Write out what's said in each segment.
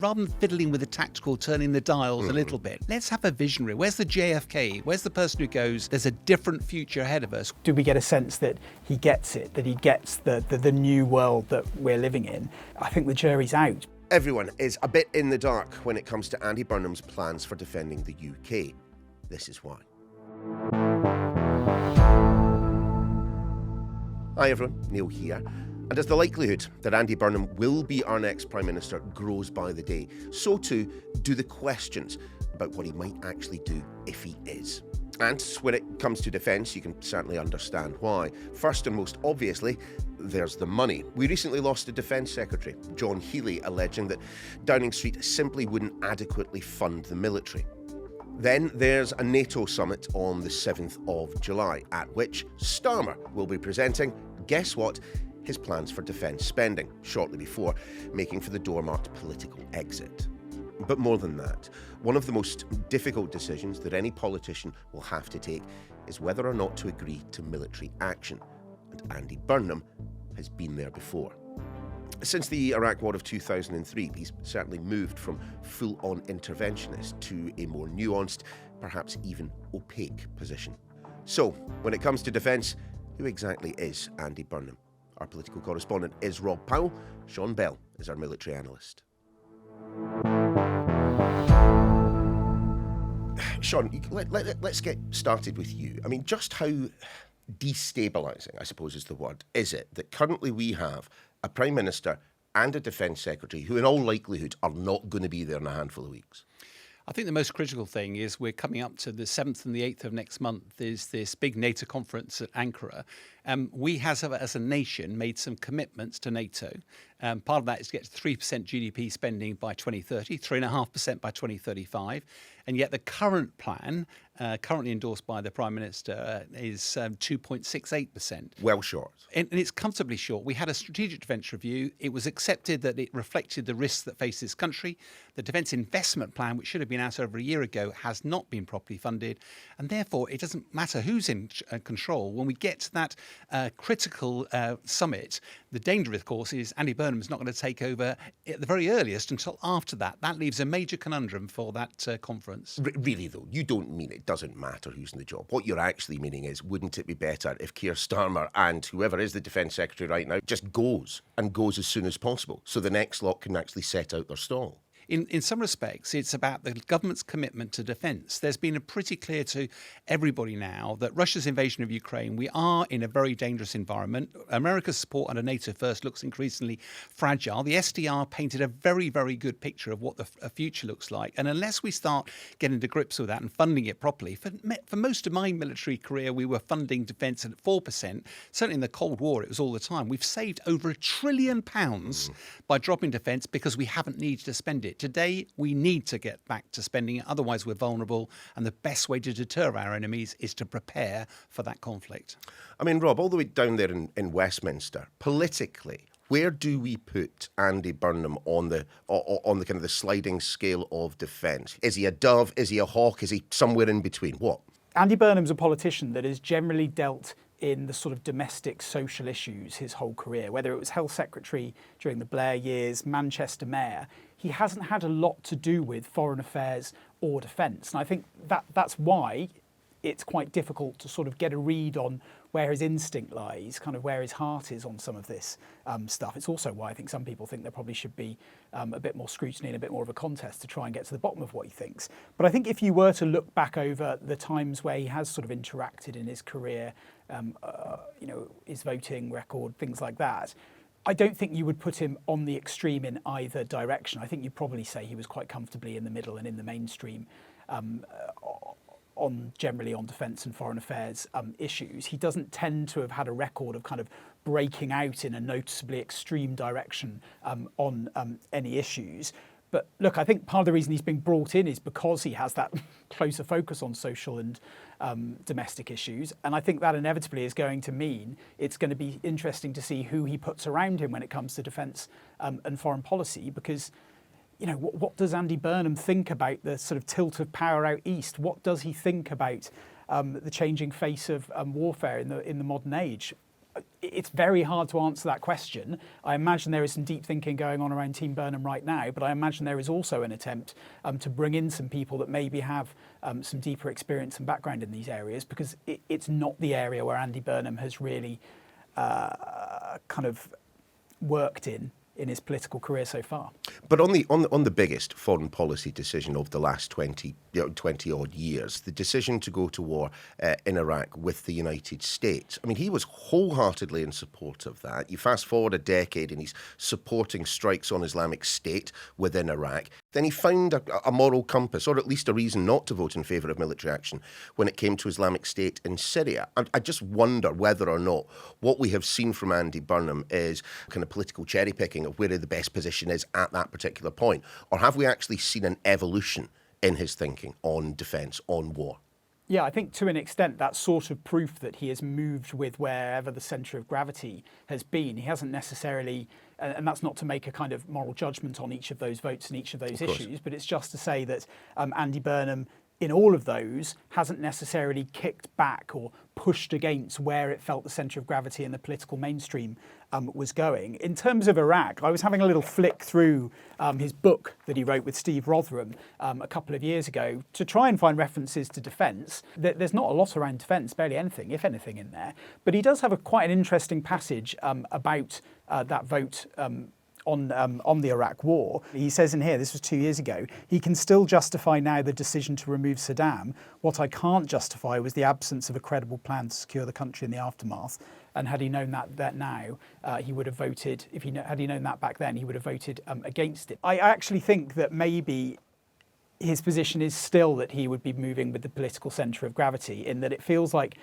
Rather than fiddling with the tactical, turning the dials a little bit, let's have a visionary. Where's the JFK? Where's the person who goes, there's a different future ahead of us? Do we get a sense that he gets it, that he gets the new world that we're living in? I think the jury's out. Everyone is a bit in the dark when it comes to Andy Burnham's plans for defending the UK. This is why. Hi everyone, Niall here. And as the likelihood that Andy Burnham will be our next Prime Minister grows by the day, so too do the questions about what he might actually do if he is. And when it comes to defence, you can certainly understand why. First and most obviously, there's the money. We recently lost a Defence Secretary, John Healey, alleging that Downing Street simply wouldn't adequately fund the military. Then there's a NATO summit on the 7th of July, at which Starmer will be presenting, guess what, his plans for defence spending, shortly before making for the door-marked political exit. But more than that, one of the most difficult decisions that any politician will have to take is whether or not to agree to military action. And Andy Burnham has been there before. Since the Iraq War of 2003, he's certainly moved from full-on interventionist to a more nuanced, perhaps even opaque position. So, when it comes to defence, who exactly is Andy Burnham? Our political correspondent is Rob Powell. Sean Bell is our military analyst. Sean, let's get started with you. I mean, just how destabilising, I suppose is the word, is it that currently we have a Prime Minister and a Defence Secretary who in all likelihood are not going to be there in a handful of weeks? I think the most critical thing is we're coming up to the 7th and the 8th of next month is this big NATO conference at Ankara. We have, as a nation, made some commitments to NATO. Part of that is to get to 3% GDP spending by 2030, 3.5% by 2035. And yet the current plan, currently endorsed by the Prime Minister, is 2.68%. Well short. And it's comfortably short. We had a strategic defence review. It was accepted that it reflected the risks that face this country. The defence investment plan, which should have been out over a year ago, has not been properly funded. And therefore, it doesn't matter who's in control. When we get to that critical summit, the danger, of course, is Andy Burnham is not going to take over at the very earliest until after that. That leaves a major conundrum for that conference. Really, though, you don't mean it doesn't matter who's in the job. What you're actually meaning is, wouldn't it be better if Keir Starmer and whoever is the Defence Secretary right now just goes as soon as possible so the next lot can actually set out their stall? In some respects, it's about the government's commitment to defence. There's been pretty clear to everybody now that Russia's invasion of Ukraine, we are in a very dangerous environment. America's support under NATO first looks increasingly fragile. The SDR painted a very, very good picture of what the future looks like. And unless we start getting to grips with that and funding it properly, for most of my military career, we were funding defence at 4%. Certainly in the Cold War, it was all the time. We've saved over £1 trillion by dropping defence because we haven't needed to spend it. Today, we need to get back to spending it, otherwise we're vulnerable, and the best way to deter our enemies is to prepare for that conflict. I mean, Rob, all the way down there in Westminster, politically, where do we put Andy Burnham on the kind of the sliding scale of defence? Is he a dove? Is he a hawk? Is he somewhere in between? What? Andy Burnham's a politician that has generally dealt in the sort of domestic social issues his whole career, whether it was Health Secretary during the Blair years, Manchester Mayor. He hasn't had a lot to do with foreign affairs or defence. And I think that's why it's quite difficult to sort of get a read on where his instinct lies, kind of where his heart is on some of this stuff. It's also why I think some people think there probably should be a bit more scrutiny and a bit more of a contest to try and get to the bottom of what he thinks. But I think if you were to look back over the times where he has sort of interacted in his career, his voting record, things like that, I don't think you would put him on the extreme in either direction. I think you'd probably say he was quite comfortably in the middle and in the mainstream generally on defence and foreign affairs issues. He doesn't tend to have had a record of kind of breaking out in a noticeably extreme direction on any issues. But look, I think part of the reason he's been brought in is because he has that closer focus on social and domestic issues. And I think that inevitably is going to mean it's going to be interesting to see who he puts around him when it comes to defence and foreign policy, because what does Andy Burnham think about the sort of tilt of power out east? What does he think about the changing face of warfare in the modern age? it's very hard to answer that question. I imagine there is some deep thinking going on around Team Burnham right now, but I imagine there is also an attempt to bring in some people that maybe have some deeper experience and background in these areas, because it's not the area where Andy Burnham has really kind of worked in his political career so far. But on the biggest foreign policy decision of the last 20 odd years, the decision to go to war in Iraq with the United States, I mean, he was wholeheartedly in support of that. You fast forward a decade and he's supporting strikes on Islamic State within Iraq. Then he found a moral compass, or at least a reason not to vote in favour of military action when it came to Islamic State in Syria. I just wonder whether or not what we have seen from Andy Burnham is kind of political cherry picking of where the best position is at that particular point, or have we actually seen an evolution in his thinking on defence, on war? Yeah, I think to an extent that's sort of proof that he has moved with wherever the centre of gravity has been. He hasn't necessarily, and that's not to make a kind of moral judgment on each of those votes and each of those issues, but it's just to say that Andy Burnham, in all of those, hasn't necessarily kicked back or pushed against where it felt the centre of gravity in the political mainstream was going. In terms of Iraq, I was having a little flick through his book that he wrote with Steve Rotheram a couple of years ago to try and find references to defence. There's not a lot around defence, barely anything, if anything, in there. But he does have quite an interesting passage about that vote on the Iraq war. He says in here, this was 2 years ago, he can still justify now the decision to remove Saddam. What I can't justify was the absence of a credible plan to secure the country in the aftermath. And had he known that now, he would have voted, had he known that back then, he would have voted against it. I actually think that maybe his position is still that he would be moving with the political centre of gravity, in that it feels like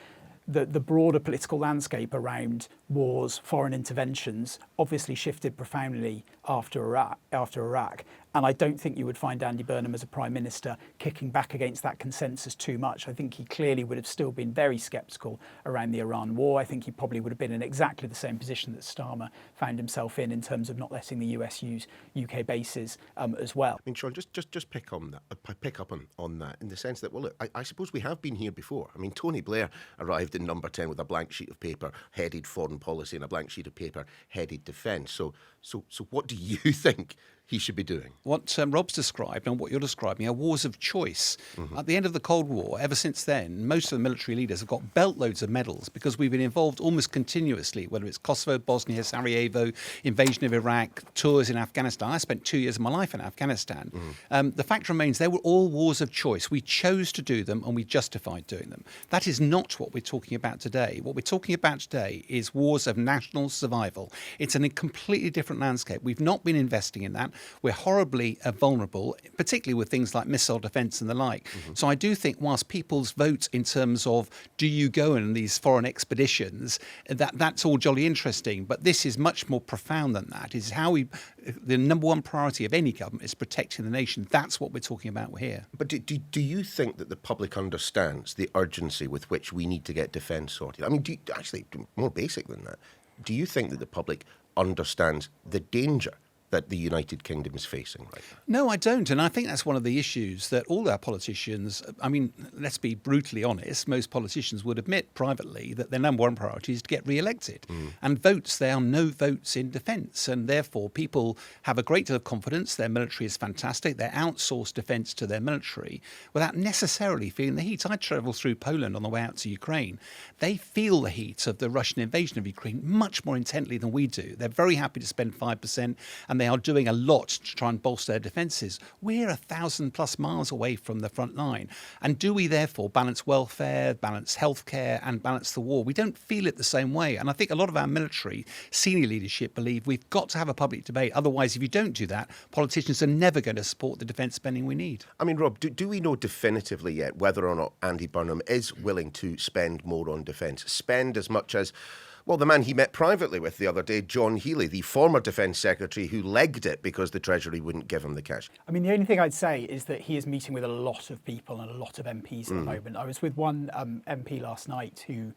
the broader political landscape around wars, foreign interventions, obviously shifted profoundly after Iraq. And I don't think you would find Andy Burnham as a Prime Minister kicking back against that consensus too much. I think he clearly would have still been very sceptical around the Iran war. I think he probably would have been in exactly the same position that Starmer found himself in terms of not letting the US use UK bases as well. I mean, Sean, just pick up on that in the sense that, well, look, I suppose we have been here before. I mean, Tony Blair arrived in number 10 with a blank sheet of paper headed foreign policy and a blank sheet of paper headed defence. So what do you think he should be doing? What Rob's described and what you're describing are wars of choice. Mm-hmm. At the end of the Cold War, ever since then, most of the military leaders have got belt loads of medals because we've been involved almost continuously, whether it's Kosovo, Bosnia, Sarajevo, invasion of Iraq, tours in Afghanistan. I spent 2 years of my life in Afghanistan. Mm-hmm. The fact remains they were all wars of choice. We chose to do them and we justified doing them. That is not what we're talking about today. What we're talking about today is wars of national survival. It's a completely different landscape. We've not been investing in that. We're horribly vulnerable, particularly with things like missile defence and the like. Mm-hmm. So I do think whilst people's vote in terms of do you go on these foreign expeditions, that's all jolly interesting. But this is much more profound than that. It's how the number one priority of any government is protecting the nation. That's what we're talking about here. But do you think that the public understands the urgency with which we need to get defence sorted? I mean, actually, more basic than that, do you think that the public understands the danger that the United Kingdom is facing right now? No, I don't. And I think that's one of the issues that all our politicians, I mean, let's be brutally honest, most politicians would admit privately that their number one priority is to get re-elected. And votes, there are no votes in defence. And therefore, people have a great deal of confidence. Their military is fantastic. They outsource defence to their military without necessarily feeling the heat. I travelled through Poland on the way out to Ukraine. They feel the heat of the Russian invasion of Ukraine much more intently than we do. They're very happy to spend 5%, and they are doing a lot to try and bolster their defences. We're 1,000+ miles away from the front line. And do we therefore balance welfare, balance healthcare and balance the war? We don't feel it the same way. And I think a lot of our military senior leadership believe we've got to have a public debate. Otherwise, if you don't do that, politicians are never going to support the defence spending we need. I mean, Rob, do we know definitively yet whether or not Andy Burnham is willing to spend more on defence? Spend as much as, well, the man he met privately with the other day, John Healey, the former Defence Secretary who legged it because the Treasury wouldn't give him the cash. I mean, the only thing I'd say is that he is meeting with a lot of people and a lot of MPs at the moment. I was with one MP last night who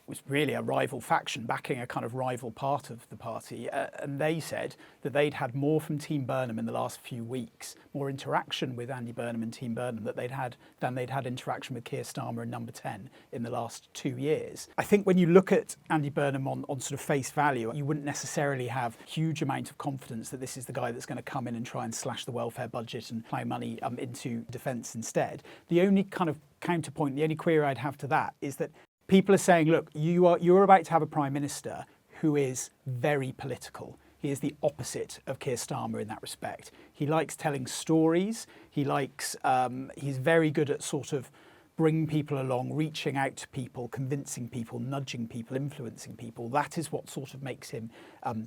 was really a rival faction backing a kind of rival part of the party. And they said that they'd had more from Team Burnham in the last few weeks, more interaction with Andy Burnham and Team Burnham than they'd had interaction with Keir Starmer and Number 10 in the last 2 years. I think when you look at Andy Burnham on sort of face value, you wouldn't necessarily have huge amount of confidence that this is the guy that's going to come in and try and slash the welfare budget and plough money into defence instead. The only kind of counterpoint, the only query I'd have to that is that people are saying, look, you're about to have a Prime Minister who is very political. He is the opposite of Keir Starmer in that respect. He likes telling stories. He's very good at sort of bringing people along, reaching out to people, convincing people, nudging people, influencing people. That is what sort of makes him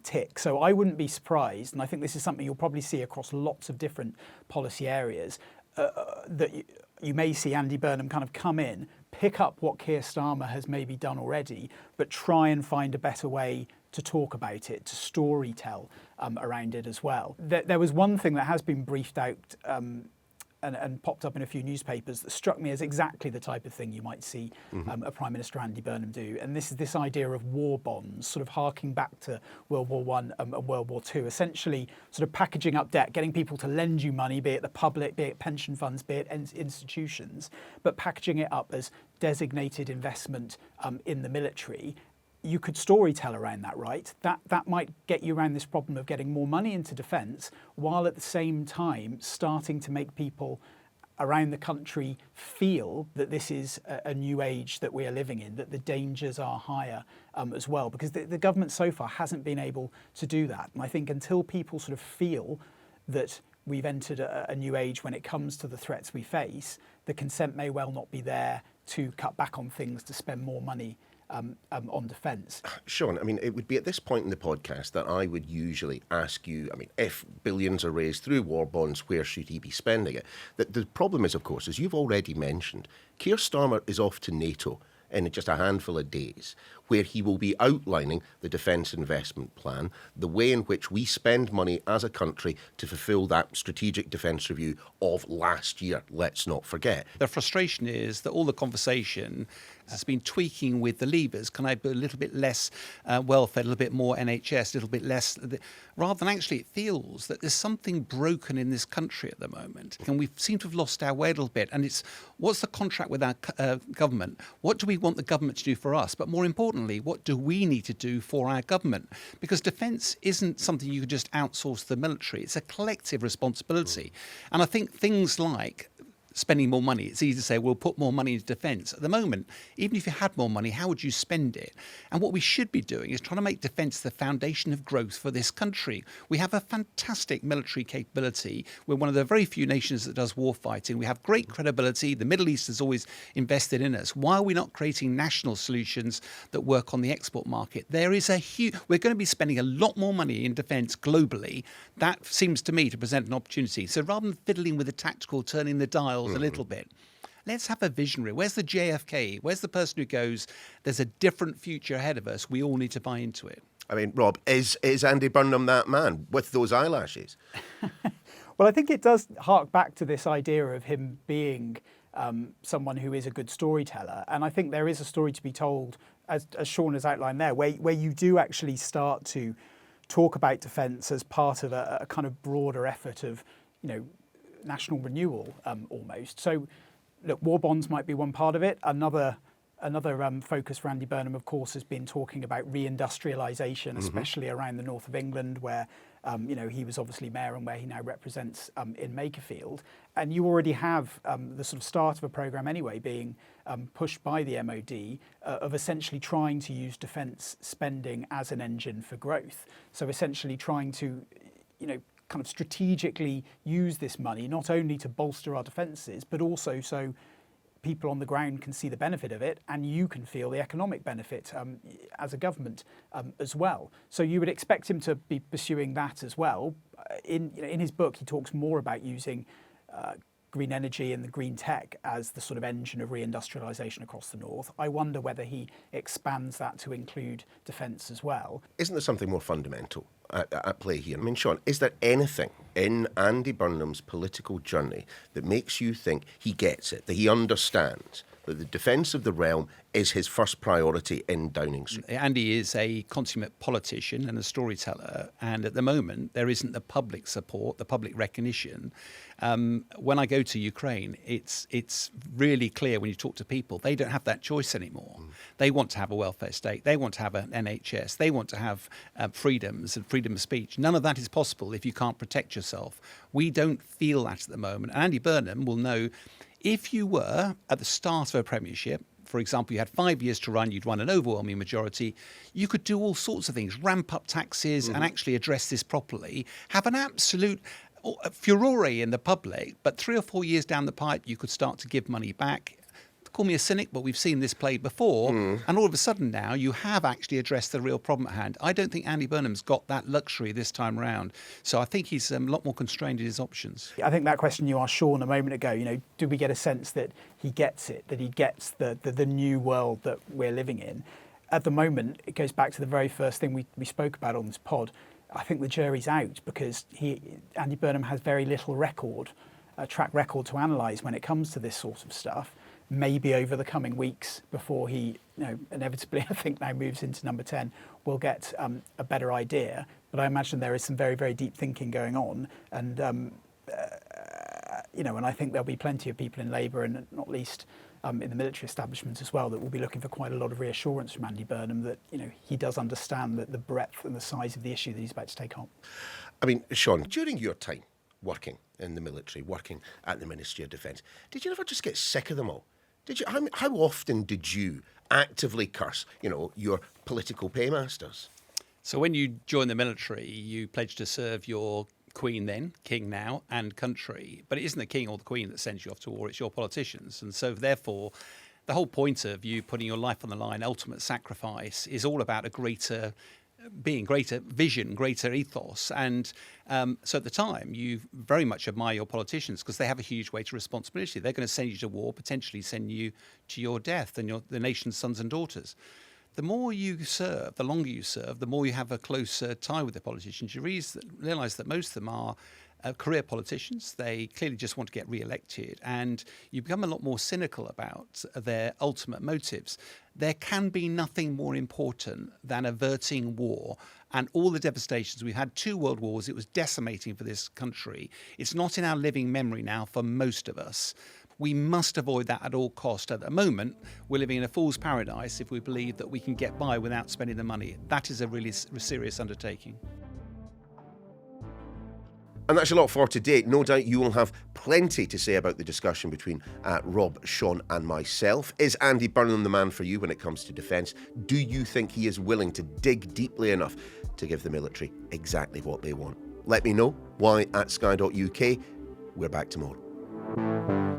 tick. So I wouldn't be surprised, and I think this is something you'll probably see across lots of different policy areas, that you may see Andy Burnham kind of come in, pick up what Keir Starmer has maybe done already, but try and find a better way to talk about it, to story tell around it as well. There was one thing that has been briefed out and popped up in a few newspapers that struck me as exactly the type of thing you might see a Prime Minister Andy Burnham do. And this is this idea of war bonds, sort of harking back to World War I and World War II, essentially sort of packaging up debt, getting people to lend you money, be it the public, be it pension funds, be it institutions, but packaging it up as designated investment in the military. You could storytell around that, right? That might get you around this problem of getting more money into defence, while at the same time starting to make people around the country feel that this is a new age that we are living in, that the dangers are higher as well, because the government so far hasn't been able to do that. And I think until people sort of feel that we've entered a new age when it comes to the threats we face, the consent may well not be there to cut back on things, to spend more money on defence. Sean, I mean, it would be at this point in the podcast that I would usually ask you, I mean, if billions are raised through war bonds, where should he be spending it? The problem is, of course, as you've already mentioned, Keir Starmer is off to NATO in just a handful of days, where he will be outlining the defence investment plan, the way in which we spend money as a country to fulfil that strategic defence review of last year, let's not forget. The frustration is that all the conversation has been tweaking with the levers. Can I be a little bit less welfare, a little bit more NHS, a little bit less, rather than actually it feels that there's something broken in this country at the moment. And we seem to have lost our way a little bit. And it's, what's the contract with our government? What do we want the government to do for us? But more importantly, what do we need to do for our government? Because defence isn't something you can just outsource to the military. It's a collective responsibility. And I think things like spending more money, it's easy to say, we'll put more money into defence. At the moment, even if you had more money, how would you spend it? And what we should be doing is trying to make defence the foundation of growth for this country. We have a fantastic military capability. We're one of the very few nations that does war fighting. We have great credibility. The Middle East has always invested in us. Why are we not creating national solutions that work on the export market? There is we're going to be spending a lot more money in defence globally. That seems to me to present an opportunity. So rather than fiddling with the tactical, turning the dial a little bit, let's have a visionary. Where's the JFK? Where's the person who goes, there's a different future ahead of us, we all need to buy into it? I mean, Rob, is Andy Burnham that man with those eyelashes? Well, I think it does hark back to this idea of him being someone who is a good storyteller. And I think there is a story to be told, as Sean has outlined there, where you do actually start to talk about defence as part of a kind of broader effort of, national renewal almost. So, look, war bonds might be one part of it. Another focus for Andy Burnham, of course, has been talking about reindustrialisation, especially around the north of England, where he was obviously mayor and where he now represents in Makerfield. And you already have the sort of start of a programme anyway being pushed by the MOD of essentially trying to use defence spending as an engine for growth. So essentially trying to, kind of strategically use this money, not only to bolster our defences, but also so people on the ground can see the benefit of it and you can feel the economic benefit as a government as well. So you would expect him to be pursuing that as well. In his book, he talks more about using green energy and the green tech as the sort of engine of reindustrialisation across the north. I wonder whether he expands that to include defence as well. Isn't there something more fundamental at play here? I mean, Sean, is there anything in Andy Burnham's political journey that makes you think he gets it, that he understands that the defence of the realm is his first priority in Downing Street. Andy is a consummate politician and a storyteller, and at the moment there isn't the public support, the public recognition. When I go to Ukraine, it's really clear when you talk to people, they don't have that choice anymore. They want to have a welfare state, they want to have an NHS, they want to have freedoms and freedom of speech. None of that is possible if you can't protect yourself. We don't feel that at the moment. And Andy Burnham will know, if you were at the start of a premiership, for example, you had 5 years to run, you'd won an overwhelming majority, you could do all sorts of things, ramp up taxes and actually address this properly, have an absolute furore in the public, but 3 or 4 years down the pipe, you could start to give money back. Call me a cynic, but we've seen this played before. And all of a sudden now, you have actually addressed the real problem at hand. I don't think Andy Burnham's got that luxury this time around. So I think he's a lot more constrained in his options. I think that question you asked Sean a moment ago, do we get a sense that he gets it, that he gets the new world that we're living in? At the moment, it goes back to the very first thing we spoke about on this pod. I think the jury's out because Andy Burnham has very little track record to analyse when it comes to this sort of stuff. Maybe over the coming weeks, before he inevitably, I think, now moves into number 10, we'll get a better idea. But I imagine there is some very, very deep thinking going on. And, and I think there'll be plenty of people in Labour and not least in the military establishment as well that will be looking for quite a lot of reassurance from Andy Burnham that, he does understand the breadth and the size of the issue that he's about to take on. I mean, Sean, during your time working in the military, working at the Ministry of Defence, did you ever just get sick of them all? Did you? How often did you actively curse, your political paymasters? So when you join the military, you pledge to serve your Queen then, King now, and country. But it isn't the King or the Queen that sends you off to war, it's your politicians. And so therefore, the whole point of you putting your life on the line, ultimate sacrifice, is all about a greater vision, greater ethos. And so at the time, you very much admire your politicians because they have a huge weight of responsibility. They're going to send you to war, potentially send you to your death and the nation's sons and daughters. The more you serve, the longer you serve, the more you have a closer tie with the politicians. You realise that most of them are career politicians. They clearly just want to get re-elected, and you become a lot more cynical about their ultimate motives. There can be nothing more important than averting war and all the devastations. We've had 2 world wars. It was decimating for this country. It's not in our living memory now for most of us. We must avoid that at all cost. At the moment, we're living in a fool's paradise if we believe that we can get by without spending the money. That is a really serious undertaking. And that's a lot for today. No doubt you will have plenty to say about the discussion between Rob, Sean and myself. Is Andy Burnham the man for you when it comes to defence? Do you think he is willing to dig deeply enough to give the military exactly what they want? Let me know. Why at sky.uk. We're back tomorrow.